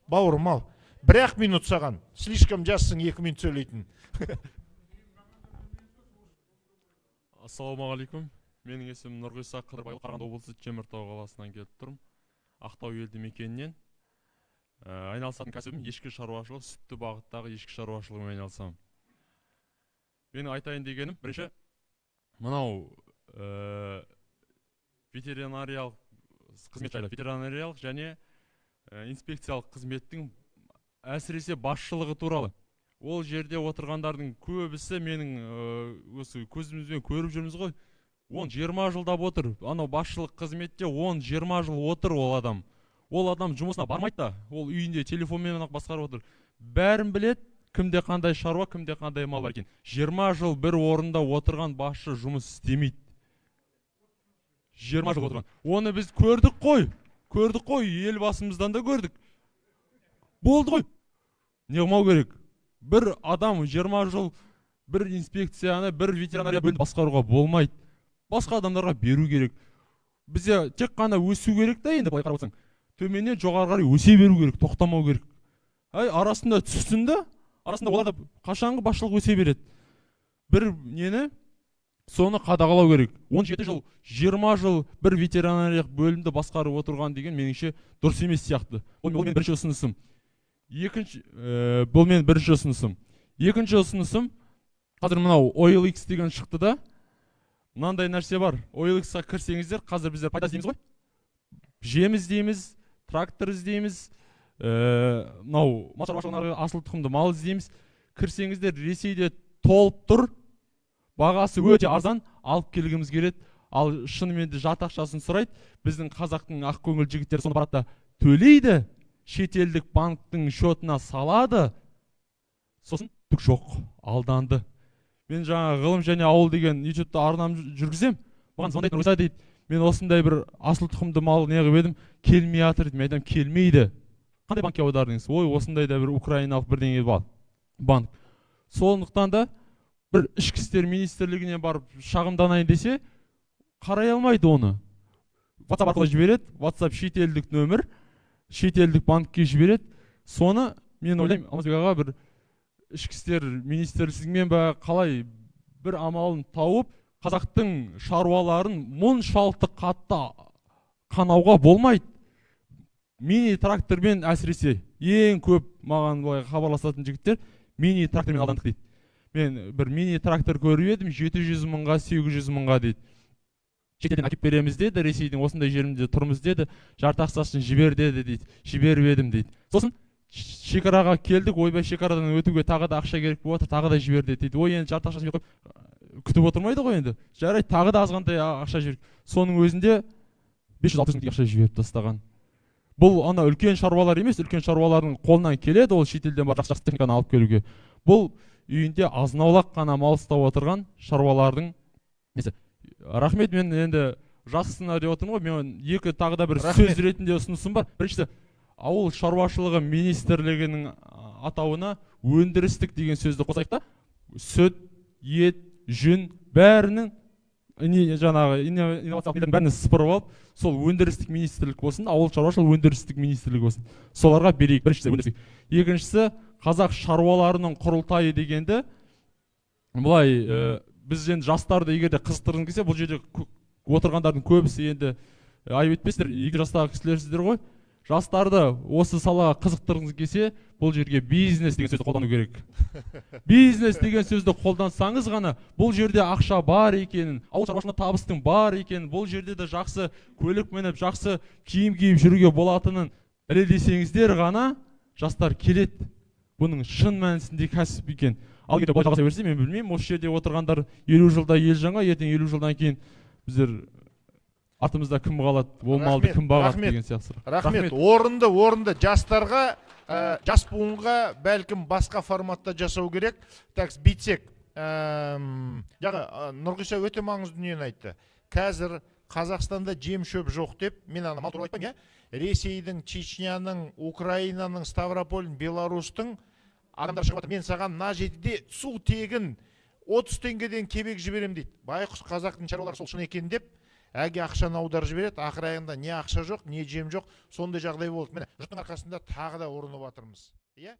бауырым ал. 1-ақ минут саған. Слишком жассың, 2 минут сөйлейтін. Ассалаумағалейкум. Менің есімім Нұрғиса Қыдырбай, Қарағанды облысы Теміртау қаласынан келіп тұрмын. Ақтау елді мекенінен. Айналысатын кәсібім ешкі шаруашылығы, сүтті бағыттағы ешкі шаруашылығымен айналысамын. Менің айтайын дегенім, бірінші, мынау ветеринариялық қызмет жайлы, ветеринариялық және инспекциялық қызметтің әсіресе басшылығы туралы. Ол жерде отырғандардың көбісі менің осы көзімізбен көріп жүрміз ғой. 10-20 жылдап отыр. Анау басшылық қызметте 10-20 жыл отыр ол адам. Ол адам жұмысына бармайды да, ол үйінде телефонмен басқарып отыр. Бәрін білет, кімде қандай шаруа, кімде қандай мал бар екен. 20 жыл бір орында отырған басшы жұмыс істемейді. 20 жыл отырған. Оны біз көрдік қой. Көрдік қой, елбасымыздан да көрдік. Болды ғой. Не қылмау керек? Бір адам 20 жыл бір инспекцияны, бір ветеринария бөлімді басқаруға болмайды. Басқа адамдарға беру керек. Бізде тек қана өсу керек та, енді былай қарап отырсаң. Төменнен жоғары қарай өсе беру керек, тоқтамау керек. Арасында түссін да, арасында оларда қашанғы басшылық өсе береді. Бір нені соны қадағалау керек. 17 жыл, 20 жыл бір ветеринариялық бөлімді басқарып отырған деген меніңше дұрыс емес сияқты. Бұл менің бірінші ұсынысым. Бұл менің бірінші ұсынысым. Екінші ұсынысым, қазір мынау OLX деген шықты да, мынандай нәрсе бар. OLX-қа кірсеңіздер, қазір біздер пайда іздейміз ғой. Жем іздейміз, трактор іздейміз, мынау мал шаруашылығына асыл тұқымды мал іздейміз. Кірсеңіздер, Ресейде толып тұр, бағасы өте арзан, алып келгіміз келеді. Ал шынымен де жат ақшасын сұрайды. Біздің қазақтың ақкөңіл жігіттері соны барады да төлейді, шетелдік банктың шотына салады. Сосын түк жоқ, алданды. Мен жаңа ғылым және ауыл деген YouTube-та арнам жүргізем. Маған звондайтын Рұйса дейді, мен осындай бір асыл тұқымды мал неғып едім, келмей жатыр дейді. Мен айтамын, келмейді. Қандай банкке аудардыңыз? Ой, осындай да бір украиналық бірдеңе банк. Сондықтан да бір ішкі істер министрлігіне барып шағымданайын десе, қарай алмайды оны. WhatsApp арқылы жібереді, WhatsApp шетелдік нөмір, шетелдік банкке жібереді. Соны мен ойлаймын, Алмазбек аға бір ішкі істер министрлігімен бе қалай бір амалын тауып, қазақтың шаруаларын мұншалықты қатты қанауға болмайды. Мини трактормен әсіресе ең көп маған хабарласатын жігіттер мини трактормен алдандық дейді. Мен бір мини трактор көріп едім, 700 мыңға, 800 мыңға дейді. Шетелден әкеп береміз деді, Ресейдің осындай жерінде тұрмыз деді, жарты ақшасын жібер деді дейді. Жіберіп едім дейді. Сосын шекараға келдік, ойбай шекарадан өтуге тағы да ақша керек болып отыр, тағы да жібер дейді. Ой, енді жарты ақшасын қойып күтіп отырмайды ғой енді. Жарайды, тағы да азғандай ақша жібер. Соның өзінде 500-600 мың ақша жіберіп тастаған. Бұл ана үлкен шаруалар емес, үлкен шаруалардың қолынан келеді, ол шетелден бар жақсы техниканы алып келуге. Бұл үйінде азынаулақ қана мал ұстап отырған шаруалардың несі. Рахмет, мен енді жақсысына деп отырмын ғой. Мен екі тағы да бір сөз ретінде ұсынысым бар. Біріншісі, ауыл шаруашылығы министрлігінің атауына өндірістік деген сөзді қосайық та. Сүт, ет, жүн бәрінің жаңағы инновациялық бәрін сыпырып алып, сол өндірістік министрлік болсын, ауыл шаруашылығы өндірістік министрлік болсын. Соларға берейік. Біріншісі өндірістік. Екіншісі, қазақ шаруаларының құрылтайы дегенді, бұлай біз енді жастарды егерде қызықтырғың келсе, бұл жерде отырғандардың көбісі енді айып етпесіздер, екі жастағы кісілерсіздер ғой. Жастарды осы салаға қызықтырғыңыз келсе, бұл жерге бизнес деген сөзді қолдану керек. Бизнес деген сөзді қолдансаңыз ғана, бұл жерде ақша бар екенін, ауыл шаруашылығында табыстың бар екенін, бұл жерде де жақсы көлік мініп, жақсы киім киіп жүруге болатынын дәлелдесеңіздер ғана жастар келеді. Бұның шын мәнісінде кәсіп екен. Ал егер былай жалғаса берсе, мен білмеймін, осы жерде отырғандар 50 жылда ел жаңа, ертең 50 жылдан кейін біздер артымызда кім қалады, ол малды кім бағады деген сияқты. Рахмет. Орынды жастарға, жас буынға бәлкім басқа форматта жасау керек. Так, битсек. Нұрғиса өте маңызды дүниені айтты. Қазір Қазақстанда жем шөп жоқ деп, мен мал туралы айтпаймын, Ресейдің, Чечняның, Украинаның, Ставропольдің, Беларусьтың адамдар шығып жатыр. Мен саған мына жерде су тегін 30 теңгеден кебек жіберем дейді. Байқұс қазақтың шаруалары сол шын екен деп әге ақшаны аударып жібереді, ақыр аяғында не ақша жоқ, не жем жоқ, сондай жағдай болды. Міне жұрттың арқасында тағы да ұрынып жатырмыз. Иә?